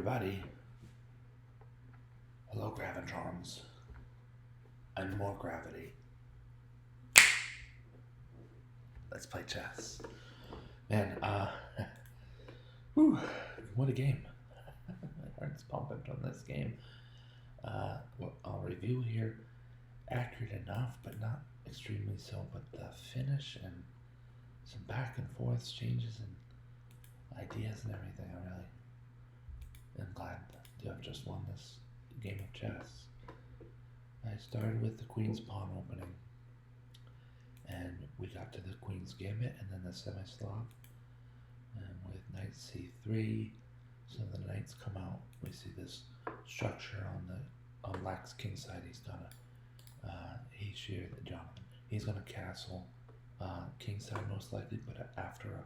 Everybody, hello gravitrons, and more gravity. Let's play chess. Man, whew, what a game. My heart's pumping from this game. What I'll review here, accurate enough, but not extremely so, but the finish and some back and forth changes and ideas and everything, I really am glad to have just won this game of chess. I started with the queen's pawn opening, and we got to the queen's gambit and then the semi-Slav, and with knight c3, so the knights come out. We see this structure on black's king side. He's gonna castle king side most likely, but after a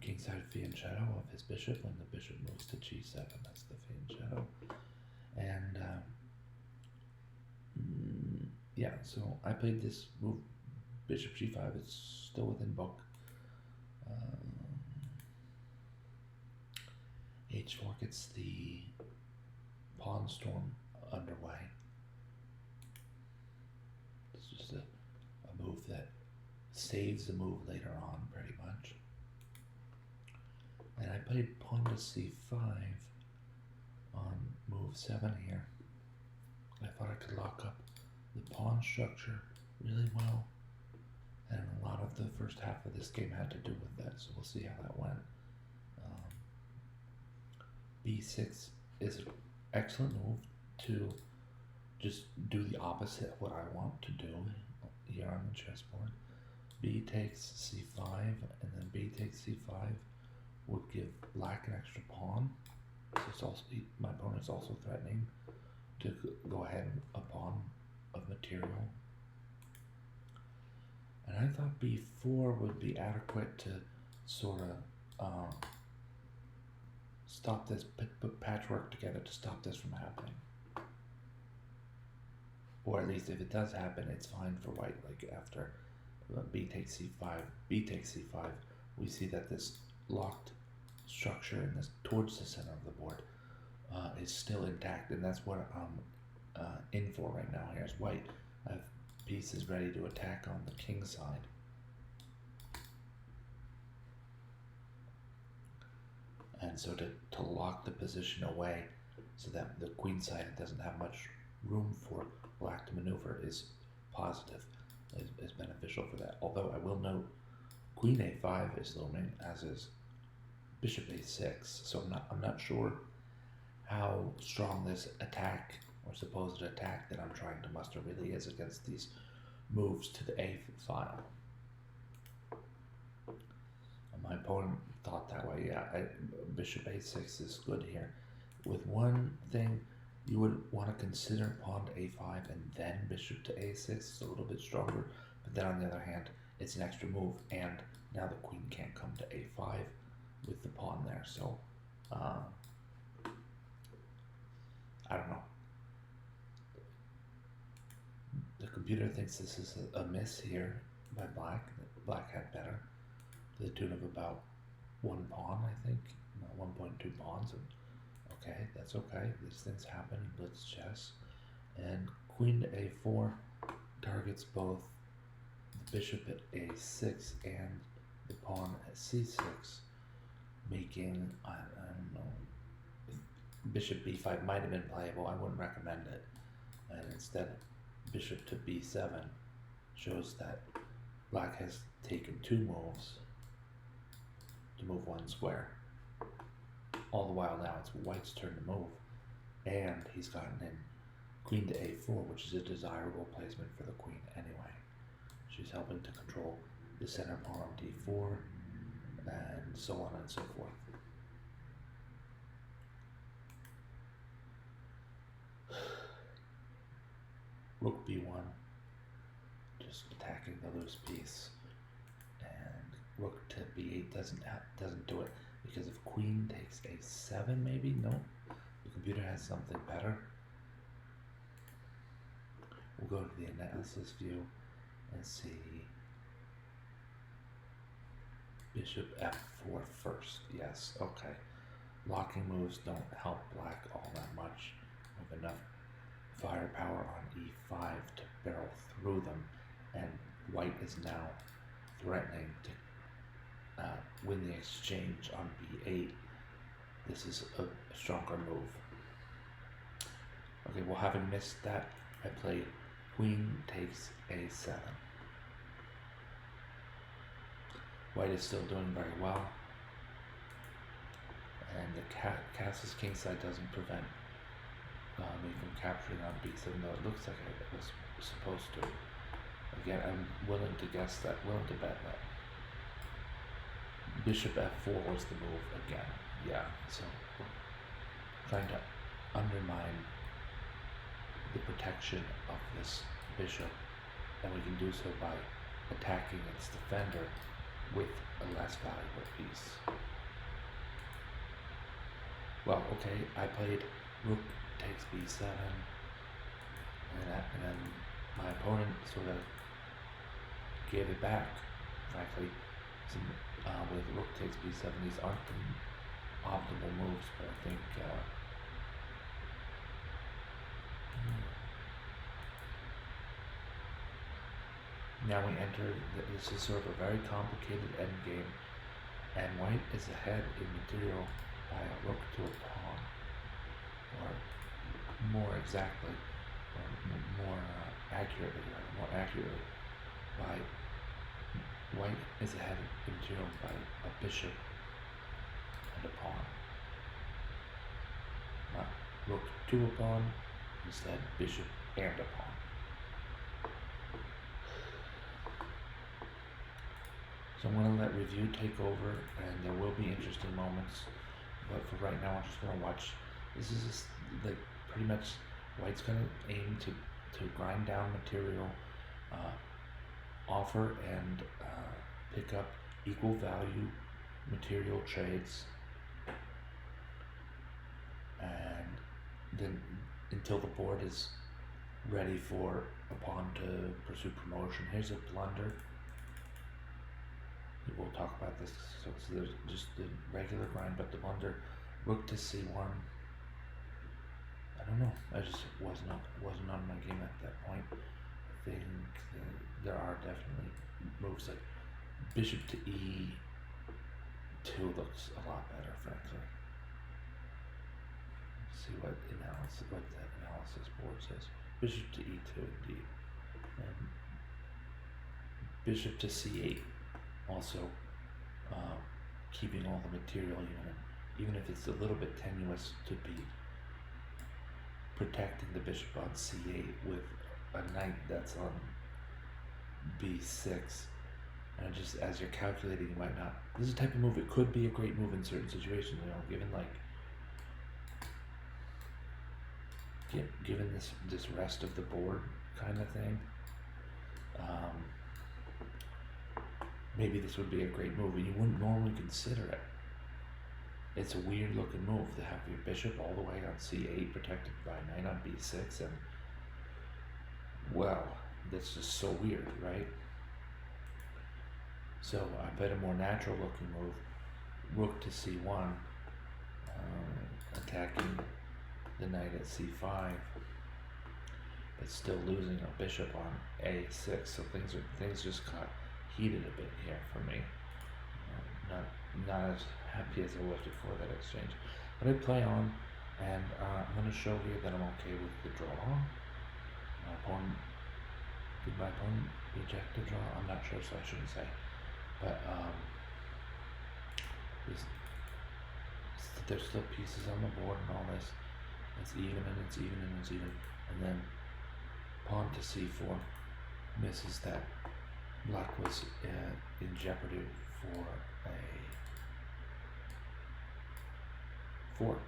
king side fianchetto of his bishop, when the bishop moves to g7, that's the fianchetto. And yeah, so I played this move, bishop g5. It's still within book. H4 gets the pawn storm underway. It's just a move that saves the move later on, pretty much. And I played pawn to c5 on move 7 here. I thought I could lock up the pawn structure really well, and a lot of the first half of this game had to do with that, so we'll see how that went. b6 is an excellent move to just do the opposite of what I want to do here on the chessboard. B takes c5, and then b takes c5 would give black an extra pawn. So it's also, my opponent's also threatening to go ahead a pawn of material. And I thought b4 would be adequate to sort of stop this, put patchwork together to stop this from happening. Or at least if it does happen, it's fine for white. Like after b takes c5, we see that this locked structure in this towards the center of the board is still intact, and that's what I'm in for right now. Here's white. I have pieces ready to attack on the king side. And so to lock the position away so that the queen side doesn't have much room for black to maneuver is positive, is beneficial for that. Although I will note queen a5 is looming, as is bishop a6, so I'm not sure how strong this attack or supposed attack that I'm trying to muster really is against these moves to the a file. My opponent thought that way. Yeah, bishop a6 is good here. With one thing, you would want to consider pawn to a5 and then bishop to a6. It's a little bit stronger, but then on the other hand, it's an extra move, and now the queen can't come to a5 with the pawn there. So I don't know. The computer thinks this is a miss here by black. Black had better, to the tune of about one pawn, I think, 1.2 pawns. Okay, that's okay. These things happen in blitz chess. And queen to a4 targets both the bishop at a6 and the pawn at c6, making, I don't know, bishop b5 might have been playable. I wouldn't recommend it. And instead, bishop to b7 shows that black has taken 2 moves to move 1 square. All the while now it's white's turn to move, and he's gotten in queen to a4, which is a desirable placement for the queen anyway. She's helping to control the center pawn on d4, and so on and so forth. Rook b1, just attacking the loose piece, and rook to b8 doesn't do it, because if queen takes a7, maybe, no, the computer has something better. We'll go to the analysis view and see bishop f4 first. Yes, okay. blocking moves don't help black all that much with enough firepower on e5 to barrel through them, and white is now threatening to win the exchange on b8. This is a stronger move. Okay, well, having missed that, I play queen takes a7. White is still doing very well, and the castle's kingside doesn't prevent me from capturing on b7, though it looks like it was supposed to. Again, I'm willing to bet that bishop f4 was the move again. Yeah, so trying to undermine the protection of this bishop, and we can do so by attacking its defender with a less valuable piece. Well, okay, I played rook takes b7, and then my opponent sort of gave it back, frankly. With rook takes b7, these aren't the optimal moves, but I think now we enter, this is sort of a very complicated endgame, and white is ahead in material by a rook to a pawn, or more exactly, or more accurately, by white is ahead in material by a bishop and a pawn. Not rook to a pawn, instead bishop and a pawn. So I'm going to let review take over, and there will be interesting moments, but for right now I'm just going to watch. This is just like pretty much white's going to aim to grind down material, offer and pick up equal value material trades, and then until the board is ready for a pawn to pursue promotion. Here's a blunder. We'll talk about this. So there's just the regular grind, but the blunder, rook to c1. I don't know. I just wasn't on my game at that point. I think there are definitely moves like bishop to e2 looks a lot better, frankly. Let's see what that analysis board says. Bishop to e2 indeed. And bishop to c8 also keeping all the material even if it's a little bit tenuous, to be protecting the bishop on c8 with a knight that's on b6. And just as you're calculating, you might not. This is a type of move, it could be a great move in certain situations, given given this rest of the board kind of thing. Maybe this would be a great move, and you wouldn't normally consider it. It's a weird looking move to have your bishop all the way on c8 protected by knight on b6, and well, that's just so weird, right? So I bet a more natural looking move, rook to c1, attacking the knight at c5, but still losing a bishop on a6. So things just got heated a bit here for me. Not as happy as I was before that exchange. But I play on, and I'm going to show here that I'm okay with the draw. Did my opponent reject the draw? I'm not sure, so I shouldn't say. But there's still pieces on the board and all this. It's even and it's even and it's even. And then pawn to c4 misses that. Black was in jeopardy for a fork.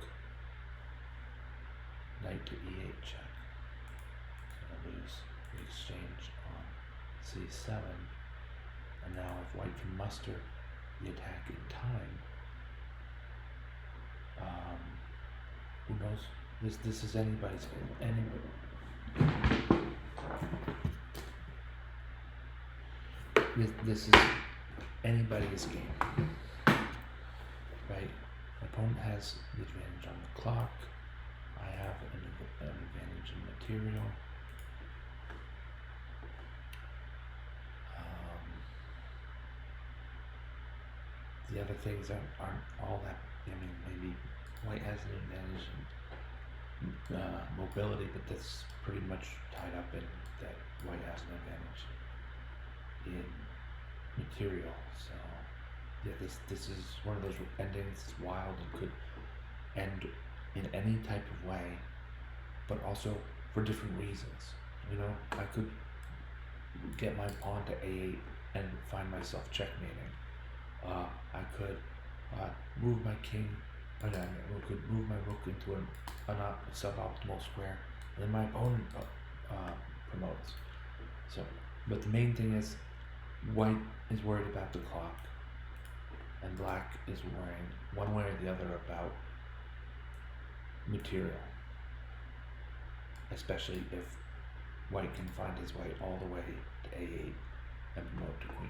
Knight to e8 check. Gonna lose the exchange on c7. And now if white can muster the attack in time, who knows? This is anybody's game. This is anybody's game, right? My opponent has the advantage on the clock. I have an advantage in material. The other things aren't all that. I mean, maybe white has an advantage in mobility, but that's pretty much tied up in that white has an advantage in material. So yeah, this is one of those endings. It's wild and could end in any type of way, but also for different reasons. You know, I could get my pawn to a8 and find myself checkmating. I could move my king. I could move my rook into a suboptimal square, and then my opponent promotes. So, but the main thing is, white is worried about the clock, and black is worrying one way or the other about material, especially if white can find his way all the way to a8 and promote to queen.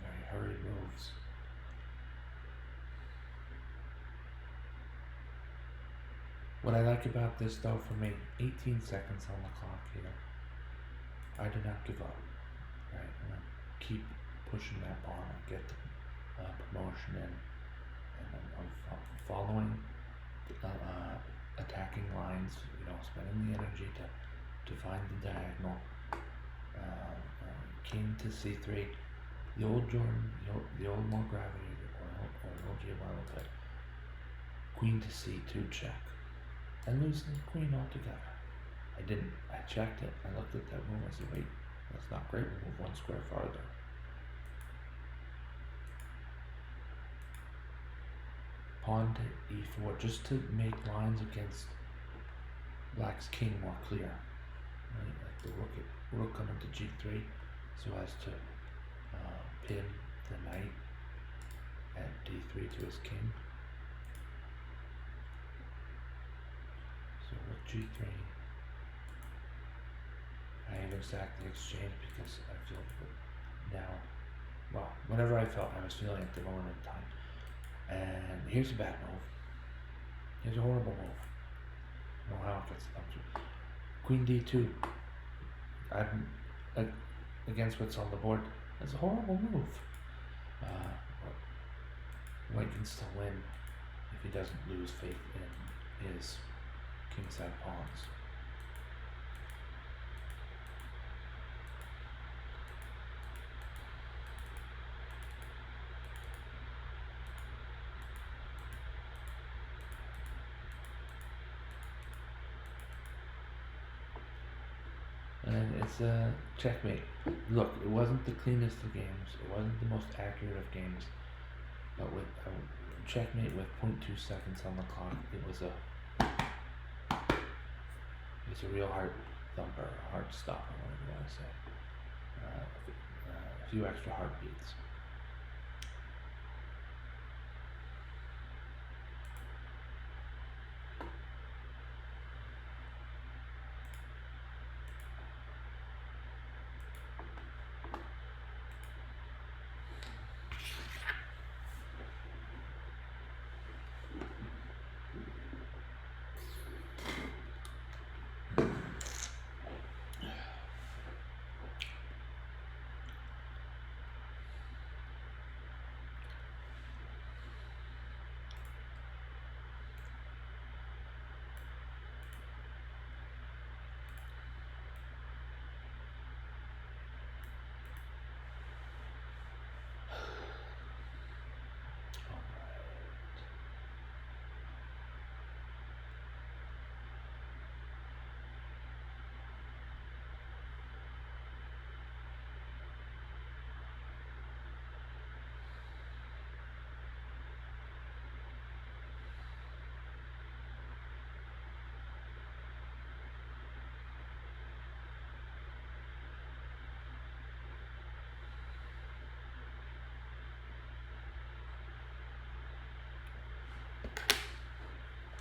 Very hurried moves. What I like about this, though, for me, 18 seconds on the clock here. I do not give up. Right, I'm gonna keep pushing that pawn and get the promotion in, and I'm following attacking lines. You know, spending the energy to find the diagonal. King to c3. The old Jordan, the old more gravity, or the old Giovanni play. Queen to c2 check, and lose the queen altogether. I didn't. I checked it. I looked at that move. I said, wait, that's not great. We'll move one square farther. Pawn to e4, just to make lines against black's king more clear. Right? Like the rook coming to g3, so as to pin the knight at d3 to his king. So rook g3. I haven't sacked the exchange because I feel now, well, whatever I felt I was feeling at the moment in time. And here's a bad move. Here's a horrible move. I don't know how it gets up to. Queen d2. I'm against what's on the board. That's a horrible move. White can still win if he doesn't lose faith in his kingside pawns. And it's a checkmate. Look, it wasn't the cleanest of games. It wasn't the most accurate of games. But with a checkmate with 0.2 seconds on the clock, it was a real heart thumper, heart stopper, whatever you want to say. A few extra heartbeats.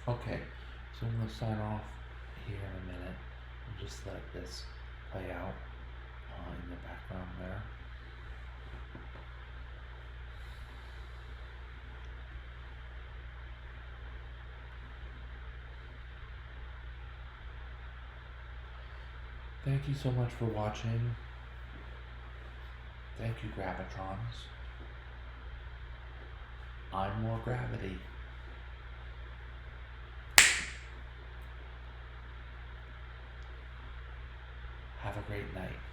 Okay, so I'm going to sign off here in a minute and just let this play out in the background there. Thank you so much for watching. Thank you, Gravitrons. I'm more gravity. Have a great night.